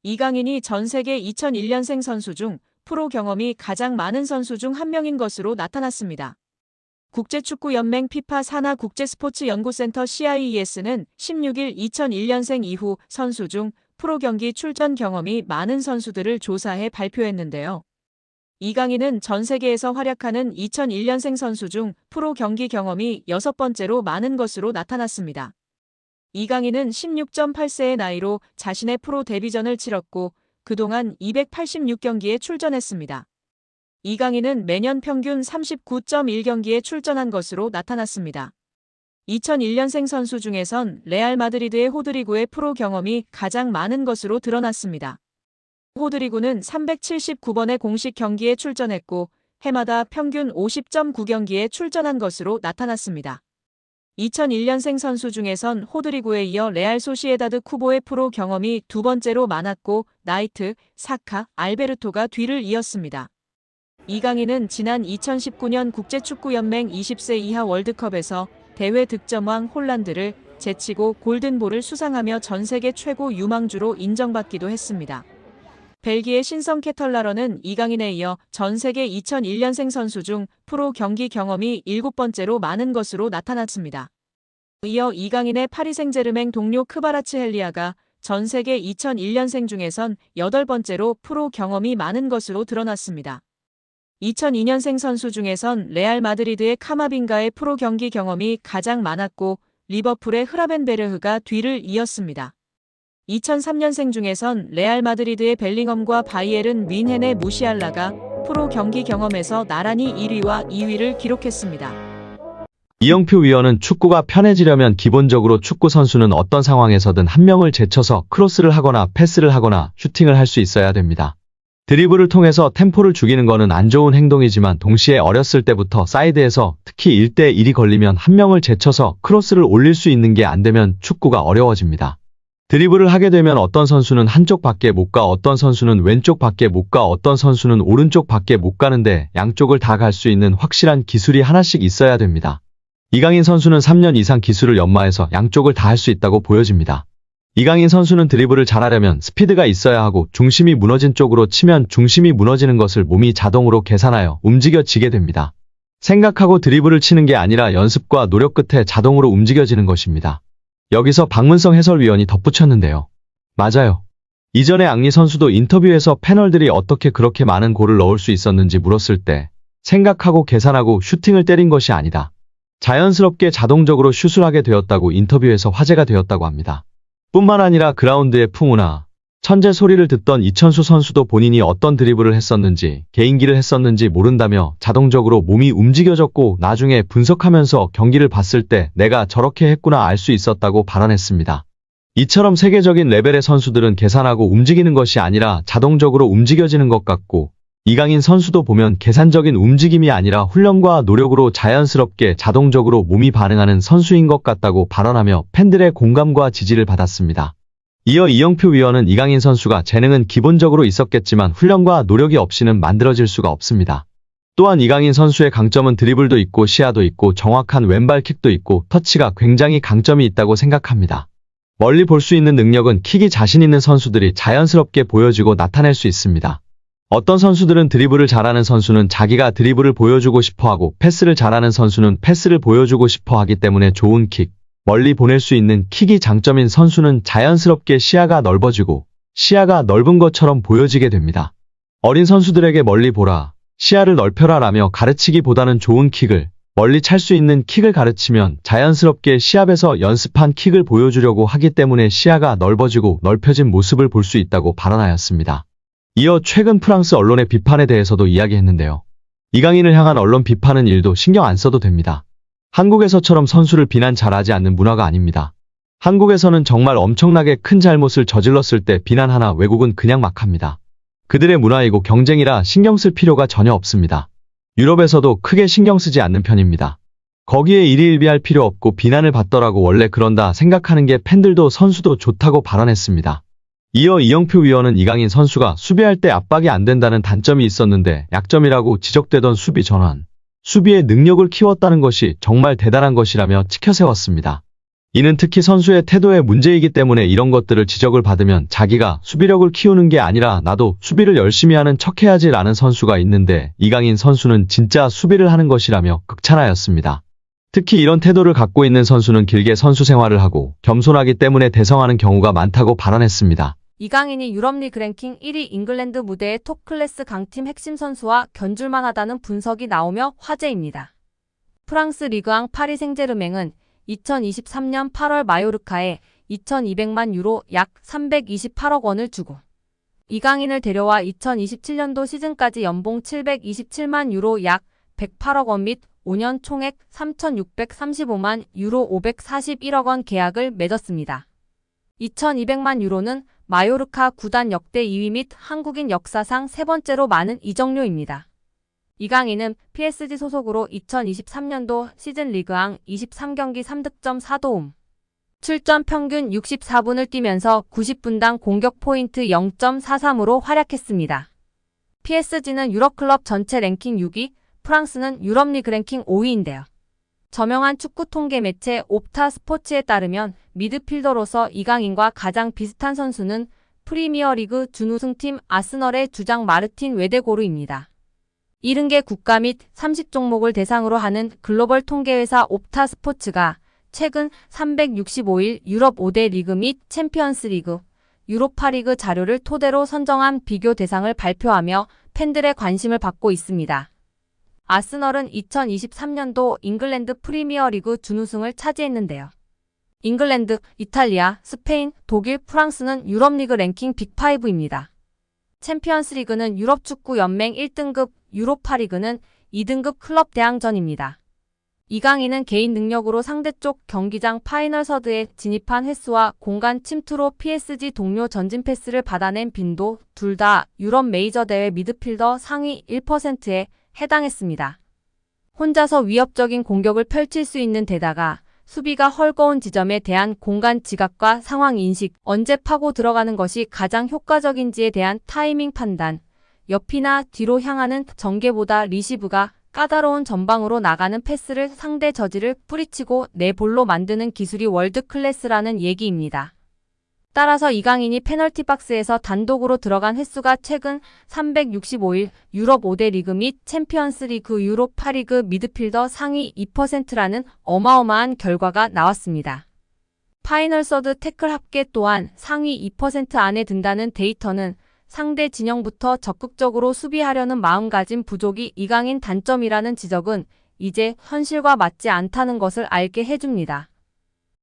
이강인이 전 세계 2001년생 선수 중 프로 경험이 가장 많은 선수 중 한 명인 것으로 나타났습니다. 국제축구연맹 피파 산하 국제스포츠연구센터 CIES는 16일 2001년생 이후 선수 중 프로 경기 출전 경험이 많은 선수들을 조사해 발표했는데요. 이강인은 전 세계에서 활약하는 2001년생 선수 중 프로 경기 경험이 6번째로 많은 것으로 나타났습니다. 이강인은 16.8세의 나이로 자신의 프로 데뷔전을 치렀고 그동안 286경기에 출전했습니다. 이강인은 매년 평균 39.1경기에 출전한 것으로 나타났습니다. 2001년생 선수 중에선 레알 마드리드의 호드리구의 프로 경험이 가장 많은 것으로 드러났습니다. 호드리구는 379번의 공식 경기에 출전했고 해마다 평균 50.9경기에 출전한 것으로 나타났습니다. 2001년생 선수 중에선 호드리구에 이어 레알 소시에다드 쿠보의 프로 경험이 두 번째로 많았고 나이트, 사카, 알베르토가 뒤를 이었습니다. 이강인은 지난 2019년 국제축구연맹 20세 이하 월드컵에서 대회 득점왕 홀란드를 제치고 골든볼을 수상하며 전 세계 최고 유망주로 인정받기도 했습니다. 벨기에 신성 케털라러는 이강인에 이어 전 세계 2001년생 선수 중 프로 경기 경험이 7번째로 많은 것으로 나타났습니다. 이어 이강인의 파리 생제르맹 동료 크바라츠헬리아가 전 세계 2001년생 중에선 8번째로 프로 경험이 많은 것으로 드러났습니다. 2002년생 선수 중에선 레알 마드리드의 카마빙가의 프로 경기 경험이 가장 많았고 리버풀의 흐라벤베르흐가 뒤를 이었습니다. 2003년생 중에선 레알 마드리드의 벨링엄과 바이에른 뮌헨의 무시알라가 프로 경기 경험에서 나란히 1위와 2위를 기록했습니다. 이영표 위원은 축구가 편해지려면 기본적으로 축구 선수는 어떤 상황에서든 한 명을 제쳐서 크로스를 하거나 패스를 하거나 슈팅을 할 수 있어야 됩니다. 드리블을 통해서 템포를 죽이는 거는 안 좋은 행동이지만 동시에 어렸을 때부터 사이드에서 특히 1대1이 걸리면 한 명을 제쳐서 크로스를 올릴 수 있는 게 안 되면 축구가 어려워집니다. 드리블을 하게 되면 어떤 선수는 한쪽 밖에 못 가, 어떤 선수는 왼쪽 밖에 못 가, 어떤 선수는 오른쪽 밖에 못 가는데 양쪽을 다 갈 수 있는 확실한 기술이 하나씩 있어야 됩니다. 이강인 선수는 3년 이상 기술을 연마해서 양쪽을 다 할 수 있다고 보여집니다. 이강인 선수는 드리블을 잘하려면 스피드가 있어야 하고 중심이 무너진 쪽으로 치면 중심이 무너지는 것을 몸이 자동으로 계산하여 움직여지게 됩니다. 생각하고 드리블을 치는 게 아니라 연습과 노력 끝에 자동으로 움직여지는 것입니다. 여기서 박문성 해설위원이 덧붙였는데요. 맞아요. 이전에 앙리 선수도 인터뷰에서 패널들이 어떻게 그렇게 많은 골을 넣을 수 있었는지 물었을 때 생각하고 계산하고 슈팅을 때린 것이 아니다. 자연스럽게 자동적으로 슛을 하게 되었다고 인터뷰에서 화제가 되었다고 합니다. 뿐만 아니라 그라운드의 풍우나 천재 소리를 듣던 이천수 선수도 본인이 어떤 드리블을 했었는지 개인기를 했었는지 모른다며 자동적으로 몸이 움직여졌고 나중에 분석하면서 경기를 봤을 때 내가 저렇게 했구나 알 수 있었다고 발언했습니다. 이처럼 세계적인 레벨의 선수들은 계산하고 움직이는 것이 아니라 자동적으로 움직여지는 것 같고 이강인 선수도 보면 계산적인 움직임이 아니라 훈련과 노력으로 자연스럽게 자동적으로 몸이 반응하는 선수인 것 같다고 발언하며 팬들의 공감과 지지를 받았습니다. 이어 이영표 위원은 이강인 선수가 재능은 기본적으로 있었겠지만 훈련과 노력이 없이는 만들어질 수가 없습니다. 또한 이강인 선수의 강점은 드리블도 있고 시야도 있고 정확한 왼발킥도 있고 터치가 굉장히 강점이 있다고 생각합니다. 멀리 볼 수 있는 능력은 킥이 자신 있는 선수들이 자연스럽게 보여지고 나타낼 수 있습니다. 어떤 선수들은 드리블을 잘하는 선수는 자기가 드리블을 보여주고 싶어하고 패스를 잘하는 선수는 패스를 보여주고 싶어하기 때문에 좋은 킥, 멀리 보낼 수 있는 킥이 장점인 선수는 자연스럽게 시야가 넓어지고 시야가 넓은 것처럼 보여지게 됩니다. 어린 선수들에게 멀리 보라, 시야를 넓혀라 라며 가르치기보다는 좋은 킥을, 멀리 찰 수 있는 킥을 가르치면 자연스럽게 시합에서 연습한 킥을 보여주려고 하기 때문에 시야가 넓어지고 넓혀진 모습을 볼 수 있다고 발언하였습니다. 이어 최근 프랑스 언론의 비판에 대해서도 이야기했는데요. 이강인을 향한 언론 비판은 일도 신경 안 써도 됩니다. 한국에서처럼 선수를 비난 잘하지 않는 문화가 아닙니다. 한국에서는 정말 엄청나게 큰 잘못을 저질렀을 때 비난하나 외국은 그냥 막 합니다. 그들의 문화이고 경쟁이라 신경 쓸 필요가 전혀 없습니다. 유럽에서도 크게 신경 쓰지 않는 편입니다. 거기에 일희일비할 필요 없고 비난을 받더라고 원래 그런다 생각하는 게 팬들도 선수도 좋다고 발언했습니다. 이어 이영표 위원은 이강인 선수가 수비할 때 압박이 안 된다는 단점이 있었는데 약점이라고 지적되던 수비 전환, 수비의 능력을 키웠다는 것이 정말 대단한 것이라며 치켜세웠습니다. 이는 특히 선수의 태도의 문제이기 때문에 이런 것들을 지적을 받으면 자기가 수비력을 키우는 게 아니라 나도 수비를 열심히 하는 척 해야지 라는 선수가 있는데 이강인 선수는 진짜 수비를 하는 것이라며 극찬하였습니다. 특히 이런 태도를 갖고 있는 선수는 길게 선수 생활을 하고 겸손하기 때문에 대성하는 경우가 많다고 발언했습니다. 이강인이 유럽리그 랭킹 1위 잉글랜드 무대의 톱클래스 강팀 핵심 선수와 견줄만 하다는 분석이 나오며 화제입니다. 프랑스 리그앙 파리 생제르맹은 2023년 8월 마요르카에 2,200만 유로 약 328억 원을 주고 이강인을 데려와 2027년도 시즌까지 연봉 727만 유로 약 108억 원 및 5년 총액 3,635만 유로 541억 원 계약을 맺었습니다. 2,200만 유로는 마요르카 구단 역대 2위 및 한국인 역사상 세 번째로 많은 이적료입니다. 이강인은 PSG 소속으로 2023년도 시즌 리그앙 23경기 3득점 4도움, 출전 평균 64분을 뛰면서 90분당 공격 포인트 0.43으로 활약했습니다. PSG는 유럽클럽 전체 랭킹 6위, 프랑스는 유럽리그 랭킹 5위인데요. 저명한 축구 통계 매체 옵타 스포츠에 따르면 미드필더로서 이강인과 가장 비슷한 선수는 프리미어리그 준우승팀 아스널의 주장 마르틴 웨데고르입니다. 70개 국가 및 30종목을 대상으로 하는 글로벌 통계회사 옵타 스포츠가 최근 365일 유럽 5대 리그 및 챔피언스 리그, 유로파리그 자료를 토대로 선정한 비교 대상을 발표하며 팬들의 관심을 받고 있습니다. 아스널은 2023년도 잉글랜드 프리미어리그 준우승을 차지했는데요. 잉글랜드, 이탈리아, 스페인, 독일, 프랑스는 유럽리그 랭킹 빅5입니다. 챔피언스리그는 유럽축구연맹 1등급, 유로파리그는 2등급 클럽 대항전입니다. 이강인은 개인 능력으로 상대쪽 경기장 파이널 서드에 진입한 횟수와 공간 침투로 PSG 동료 전진 패스를 받아낸 빈도 둘 다 유럽 메이저 대회 미드필더 상위 1%에 해당했습니다. 혼자서 위협적인 공격을 펼칠 수 있는 데다가 수비가 헐거운 지점에 대한 공간 지각과 상황 인식, 언제 파고 들어가는 것이 가장 효과적인지에 대한 타이밍 판단, 옆이나 뒤로 향하는 전개보다 리시브가 까다로운 전방으로 나가는 패스를 상대 저지를 뿌리치고 내 볼로 만드는 기술이 월드 클래스라는 얘기입니다. 따라서 이강인이 페널티 박스에서 단독으로 들어간 횟수가 최근 365일 유럽 5대 리그 및 챔피언스 리그 유로파리그 미드필더 상위 2%라는 어마어마한 결과가 나왔습니다. 파이널 서드 태클 합계 또한 상위 2% 안에 든다는 데이터는 상대 진영부터 적극적으로 수비하려는 마음가짐 부족이 이강인 단점이라는 지적은 이제 현실과 맞지 않다는 것을 알게 해줍니다.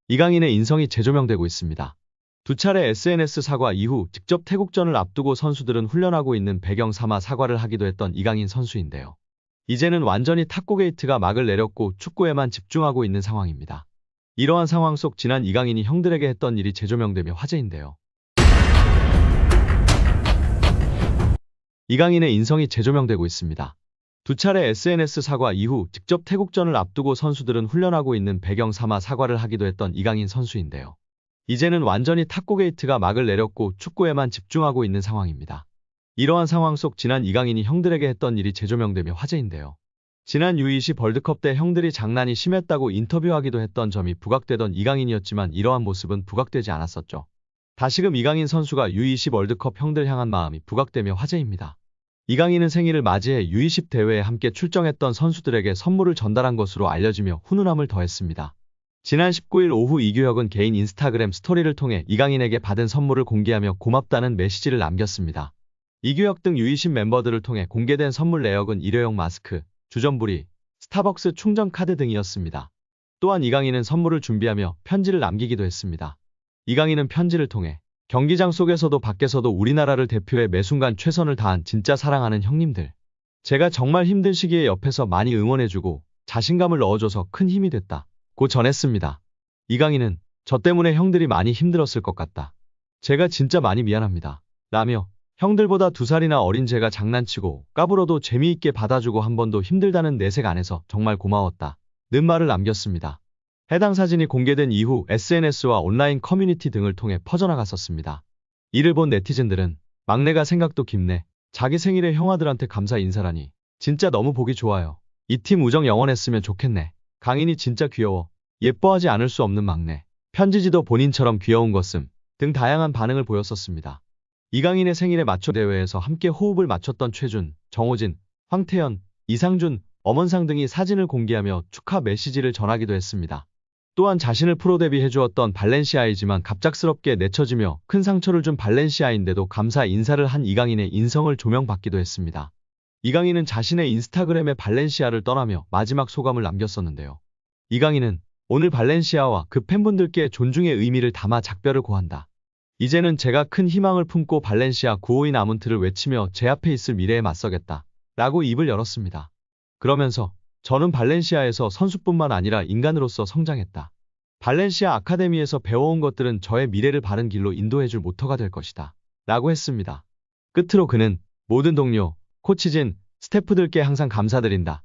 이강인의 인성이 재조명되고 있습니다. 두 차례 SNS 사과 이후 직접 태국전을 앞두고 선수들은 훈련하고 있는 배경 삼아 사과를 하기도 했던 이강인 선수인데요. 이제는 완전히 탁구 게이트가 막을 내렸고 축구에만 집중하고 있는 상황입니다. 이러한 상황 속 지난 이강인이 형들에게 했던 일이 재조명되며 화제인데요. 이강인의 인성이 재조명되고 있습니다. 두 차례 SNS 사과 이후 직접 태국전을 앞두고 선수들은 훈련하고 있는 배경 삼아 사과를 하기도 했던 이강인 선수인데요. 이제는 완전히 탁구 게이트가 막을 내렸고 축구에만 집중하고 있는 상황입니다. 이러한 상황 속 지난 이강인이 형들에게 했던 일이 재조명되며 화제인데요. 지난 U20 월드컵 때 형들이 장난이 심했다고 인터뷰하기도 했던 점이 부각되던 이강인이었지만 이러한 모습은 부각되지 않았었죠. 다시금 이강인 선수가 U20 월드컵 형들 향한 마음이 부각되며 화제입니다. 이강인은 생일을 맞이해 U20 대회에 함께 출정했던 선수들에게 선물을 전달한 것으로 알려지며 훈훈함을 더했습니다. 지난 19일 오후 이규혁은 개인 인스타그램 스토리를 통해 이강인에게 받은 선물을 공개하며 고맙다는 메시지를 남겼습니다. 이규혁 등 U20 멤버들을 통해 공개된 선물 내역은 일회용 마스크, 주전부리, 스타벅스 충전 카드 등이었습니다. 또한 이강인은 선물을 준비하며 편지를 남기기도 했습니다. 이강인은 편지를 통해 경기장 속에서도 밖에서도 우리나라를 대표해 매순간 최선을 다한 진짜 사랑하는 형님들. 제가 정말 힘든 시기에 옆에서 많이 응원해주고 자신감을 넣어줘서 큰 힘이 됐다. 고 전했습니다. 이강인은 저 때문에 형들이 많이 힘들었을 것 같다. 제가 진짜 많이 미안합니다. 라며 형들보다 2살이나 어린 제가 장난치고 까불어도 재미있게 받아주고 한 번도 힘들다는 내색 안 해서 정말 고마웠다. 는 말을 남겼습니다. 해당 사진이 공개된 이후 SNS와 온라인 커뮤니티 등을 통해 퍼져나갔었습니다. 이를 본 네티즌들은 막내가 생각도 깊네. 자기 생일에 형아들한테 감사 인사라니. 진짜 너무 보기 좋아요. 이 팀 우정 영원했으면 좋겠네. 강인이 진짜 귀여워. 예뻐하지 않을 수 없는 막내. 편지지도 본인처럼 귀여운 것음 등 다양한 반응을 보였었습니다. 이강인의 생일에 맞춰 대회에서 함께 호흡을 맞췄던 최준, 정호진, 황태현, 이상준, 엄원상 등이 사진을 공개하며 축하 메시지를 전하기도 했습니다. 또한 자신을 프로 데뷔해 주었던 발렌시아이지만 갑작스럽게 내쳐지며 큰 상처를 준 발렌시아인데도 감사 인사를 한 이강인의 인성을 조명받기도 했습니다. 이강인은 자신의 인스타그램에 발렌시아를 떠나며 마지막 소감을 남겼었는데요. 이강인은 오늘 발렌시아와 그 팬분들께 존중의 의미를 담아 작별을 고한다. 이제는 제가 큰 희망을 품고 발렌시아 952 나문트를 외치며 제 앞에 있을 미래에 맞서겠다. 라고 입을 열었습니다. 그러면서 저는 발렌시아에서 선수뿐만 아니라 인간으로서 성장했다. 발렌시아 아카데미에서 배워온 것들은 저의 미래를 바른 길로 인도해줄 모터가 될 것이다. 라고 했습니다. 끝으로 그는 모든 동료, 코치진, 스태프들께 항상 감사드린다.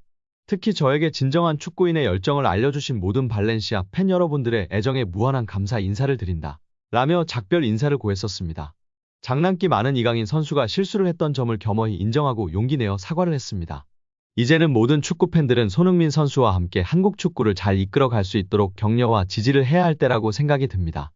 특히 저에게 진정한 축구인의 열정을 알려주신 모든 발렌시아 팬 여러분들의 애정에 무한한 감사 인사를 드린다. 라며 작별 인사를 고했었습니다. 장난기 많은 이강인 선수가 실수를 했던 점을 겸허히 인정하고 용기 내어 사과를 했습니다. 이제는 모든 축구팬들은 손흥민 선수와 함께 한국 축구를 잘 이끌어갈 수 있도록 격려와 지지를 해야 할 때라고 생각이 듭니다.